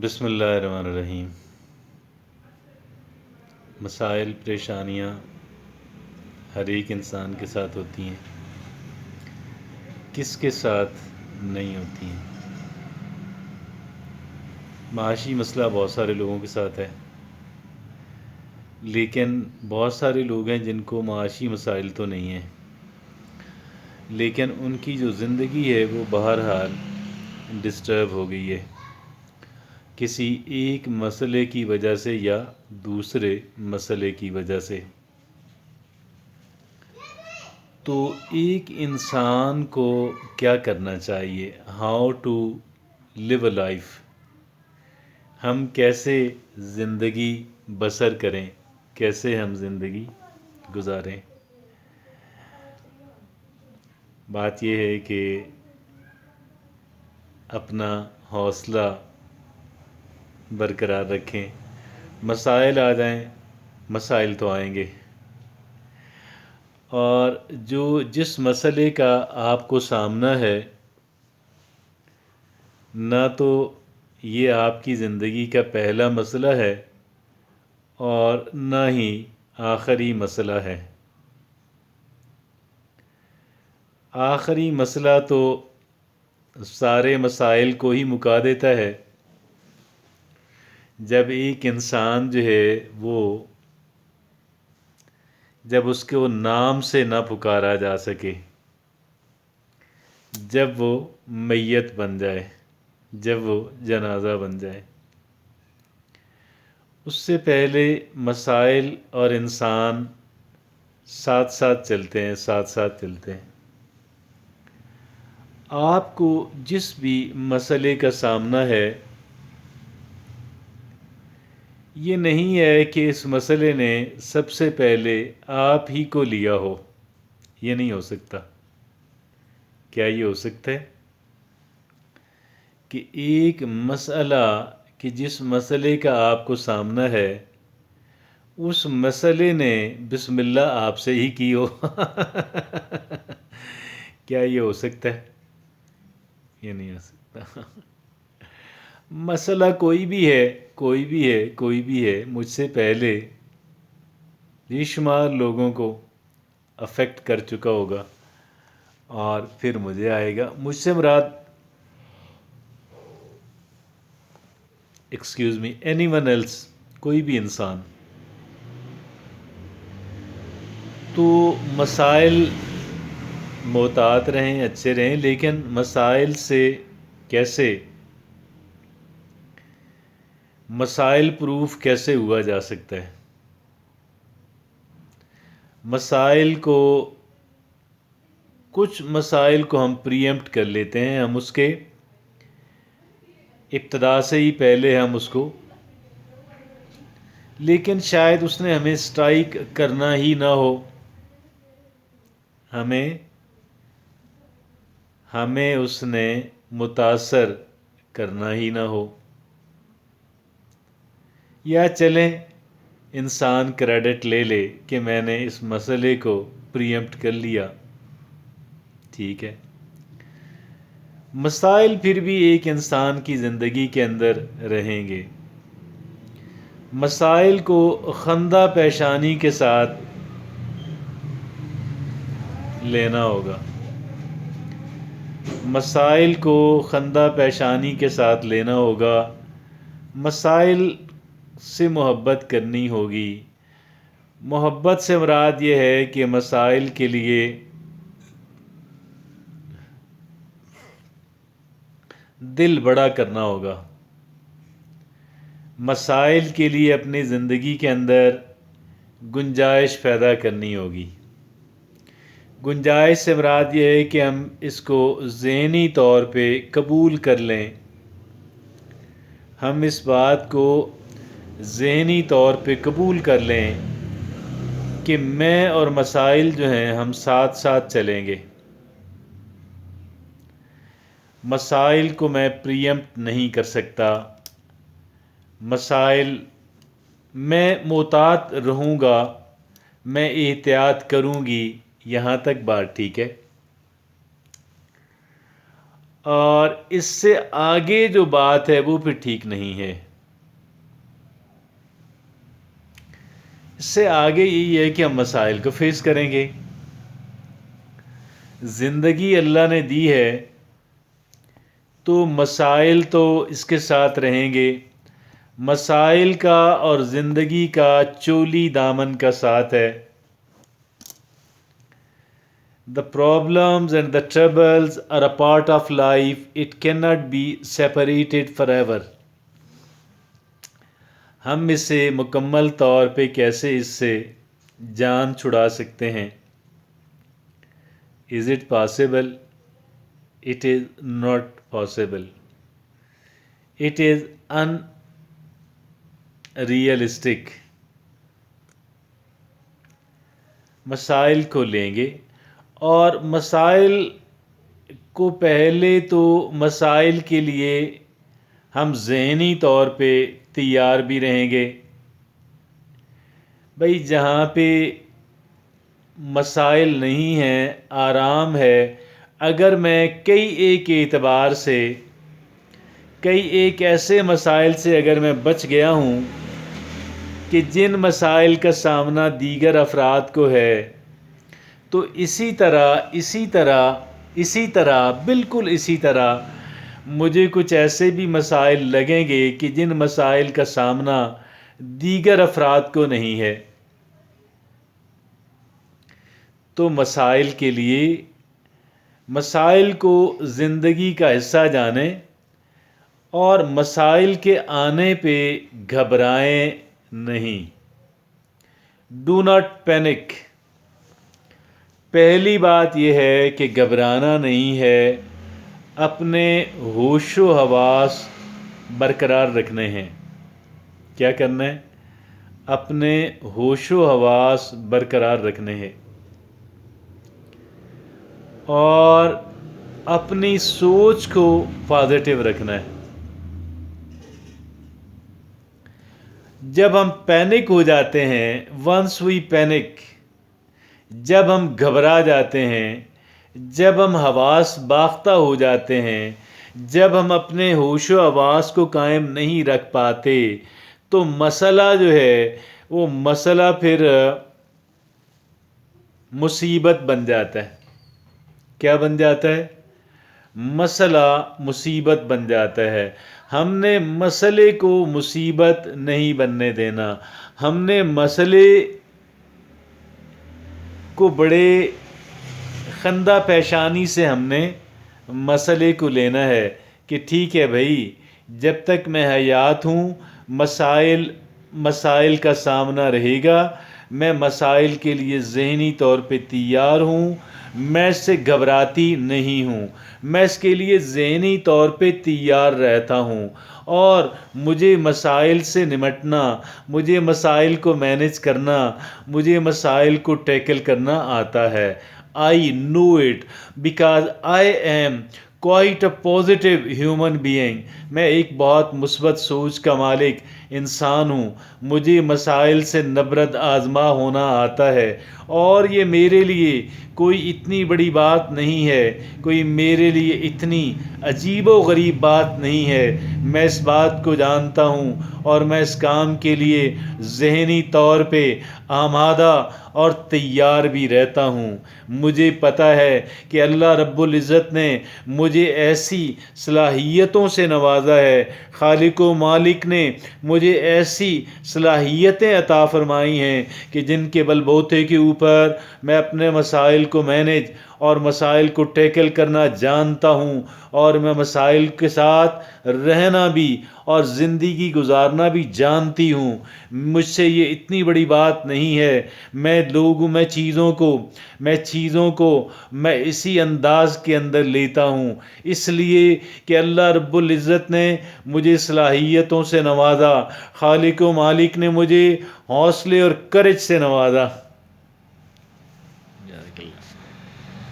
بسم اللہ الرحمن الرحیم۔ مسائل پریشانیاں ہر ایک انسان کے ساتھ ہوتی ہیں، کس کے ساتھ نہیں ہوتی ہیں۔ معاشی مسئلہ بہت سارے لوگوں کے ساتھ ہے، لیکن بہت سارے لوگ ہیں جن کو معاشی مسائل تو نہیں ہیں، لیکن ان کی جو زندگی ہے وہ بہرحال ڈسٹرب ہو گئی ہے کسی ایک مسئلے کی وجہ سے یا دوسرے مسئلے کی وجہ سے۔ تو ایک انسان کو کیا کرنا چاہیے؟ How to live a life, ہم کیسے زندگی بسر کریں، کیسے ہم زندگی گزاریں۔ بات یہ ہے کہ اپنا حوصلہ برقرار رکھیں۔ مسائل آ جائیں، مسائل تو آئیں گے، اور جس مسئلے کا آپ کو سامنا ہے، نہ تو یہ آپ کی زندگی کا پہلا مسئلہ ہے اور نہ ہی آخری مسئلہ ہے۔ آخری مسئلہ تو سارے مسائل کو ہی مکا دیتا ہے، جب ایک انسان جو ہے وہ جب اس کو نام سے نہ پکارا جا سکے، جب وہ میت بن جائے، جب وہ جنازہ بن جائے۔ اس سے پہلے مسائل اور انسان ساتھ ساتھ چلتے ہیں، ساتھ ساتھ چلتے ہیں۔ آپ کو جس بھی مسئلے کا سامنا ہے، یہ نہیں ہے کہ اس مسئلے نے سب سے پہلے آپ ہی کو لیا ہو، یہ نہیں ہو سکتا۔ کیا یہ ہو سکتا ہے کہ ایک مسئلہ کہ جس مسئلے کا آپ کو سامنا ہے، اس مسئلے نے بسم اللہ آپ سے ہی کی ہو؟ کیا یہ ہو سکتا ہے؟ یہ نہیں ہو سکتا۔ مسئلہ کوئی بھی ہے، کوئی بھی ہے، کوئی بھی ہے، مجھ سے پہلے بے شمار لوگوں کو افیکٹ کر چکا ہوگا، اور پھر مجھے آئے گا۔ مجھ سے مراد excuse me anyone else, کوئی بھی انسان۔ تو مسائل محتاط رہیں، اچھے رہیں، لیکن مسائل سے کیسے، مسائل پروف کیسے ہوا جا سکتا ہے؟ کچھ مسائل کو ہم پری ایمپٹ کر لیتے ہیں، ہم اس کے ابتدا سے ہی پہلے ہم اس کو، لیکن شاید اس نے ہمیں اسٹرائک کرنا ہی نہ ہو، ہمیں اس نے متاثر کرنا ہی نہ ہو، یا چلیں انسان کریڈٹ لے لے کہ میں نے اس مسئلے کو پری ایمپٹ کر لیا، ٹھیک ہے۔ مسائل پھر بھی ایک انسان کی زندگی کے اندر رہیں گے۔ مسائل کو خندہ پیشانی کے ساتھ لینا ہوگا، مسائل کو خندہ پیشانی کے ساتھ لینا ہوگا، مسائل سے محبت کرنی ہوگی۔ محبت سے مراد یہ ہے کہ مسائل کے لیے دل بڑا کرنا ہوگا، مسائل کے لیے اپنی زندگی کے اندر گنجائش پیدا کرنی ہوگی۔ گنجائش سے مراد یہ ہے کہ ہم اس کو ذہنی طور پہ قبول کر لیں، ہم اس بات کو ذہنی طور پہ قبول کر لیں کہ میں اور مسائل جو ہیں ہم ساتھ ساتھ چلیں گے۔ مسائل کو میں پری ایمپٹ نہیں کر سکتا، مسائل میں محتاط رہوں گا، میں احتیاط کروں گی، یہاں تک بات ٹھیک ہے۔ اور اس سے آگے جو بات ہے وہ پھر ٹھیک نہیں ہے. اس سے آگے یہی ہے کہ ہم مسائل کو فیس کریں گے. زندگی اللہ نے دی ہے تو مسائل تو اس کے ساتھ رہیں گے. مسائل کا اور زندگی کا چولی دامن کا ساتھ ہے. The problems and the troubles are a part of life. It cannot be separated forever. ہم اس سے مکمل طور پہ کیسے اس سے جان چھڑا سکتے ہیں؟ Is it possible? It is not possible. It is unrealistic. مسائل کو لیں گے اور مسائل کو پہلے تو مسائل کے لیے ہم ذہنی طور پہ تیار بھی رہیں گے. بھائی جہاں پہ مسائل نہیں ہیں، آرام ہے. اگر میں کئی ایک اعتبار سے کئی ایک ایسے مسائل سے اگر میں بچ گیا ہوں کہ جن مسائل کا سامنا دیگر افراد کو ہے، تو اسی طرح بالکل اسی طرح مجھے کچھ ایسے بھی مسائل لگیں گے کہ جن مسائل کا سامنا دیگر افراد کو نہیں ہے. تو مسائل کے لیے مسائل کو زندگی کا حصہ جانیں اور مسائل کے آنے پہ گھبرائیں نہیں. Do not panic. پہلی بات یہ ہے کہ گھبرانا نہیں ہے، اپنے ہوش و حواس برقرار رکھنے ہیں. کیا کرنا ہے؟ اپنے ہوش و حواس برقرار رکھنے ہیں اور اپنی سوچ کو پازیٹیو رکھنا ہے. جب ہم پینک ہو جاتے ہیں، ونس وی پینک، جب ہم گھبرا جاتے ہیں، جب ہم حواس باختہ ہو جاتے ہیں، جب ہم اپنے ہوش و حواس کو قائم نہیں رکھ پاتے، تو مسئلہ جو ہے وہ مسئلہ پھر مصیبت بن جاتا ہے. کیا بن جاتا ہے؟ مسئلہ مصیبت بن جاتا ہے. ہم نے مسئلے کو مصیبت نہیں بننے دینا. ہم نے مسئلے کو بڑے خندہ پیشانی سے ہم نے مسئلے کو لینا ہے کہ ٹھیک ہے بھائی، جب تک میں حیات ہوں مسائل کا سامنا رہے گا. میں مسائل کے لیے ذہنی طور پہ تیار ہوں. میں اس سے گھبراتی نہیں ہوں. میں اس کے لیے ذہنی طور پہ تیار رہتا ہوں اور مجھے مسائل سے نمٹنا، مجھے مسائل کو مینیج کرنا، مجھے مسائل کو ٹیکل کرنا آتا ہے. I know it because I am quite a positive human being. میں ایک بہت مثبت سوچ کا مالک انسان ہوں. مجھے مسائل سے نبرد آزما ہونا آتا ہے اور یہ میرے لیے کوئی اتنی بڑی بات نہیں ہے، کوئی میرے لیے اتنی عجیب و غریب بات نہیں ہے. میں اس بات کو جانتا ہوں اور میں اس کام کے لیے ذہنی طور پہ آمادہ اور تیار بھی رہتا ہوں. مجھے پتہ ہے کہ اللہ رب العزت نے مجھے ایسی صلاحیتوں سے نوازا ہے، خالق و مالک نے مجھے ایسی صلاحیتیں عطا فرمائی ہیں کہ جن کے بل بوتے کے اوپر میں اپنے مسائل کو مینیج اور مسائل کو ٹیکل کرنا جانتا ہوں اور میں مسائل کے ساتھ رہنا بھی اور زندگی گزارنا بھی جانتی ہوں. مجھ سے یہ اتنی بڑی بات نہیں ہے. میں چیزوں کو میں اسی انداز کے اندر لیتا ہوں، اس لیے کہ اللہ رب العزت نے مجھے صلاحیتوں سے نوازا، خالق و مالک نے مجھے حوصلے اور کرج سے نوازا.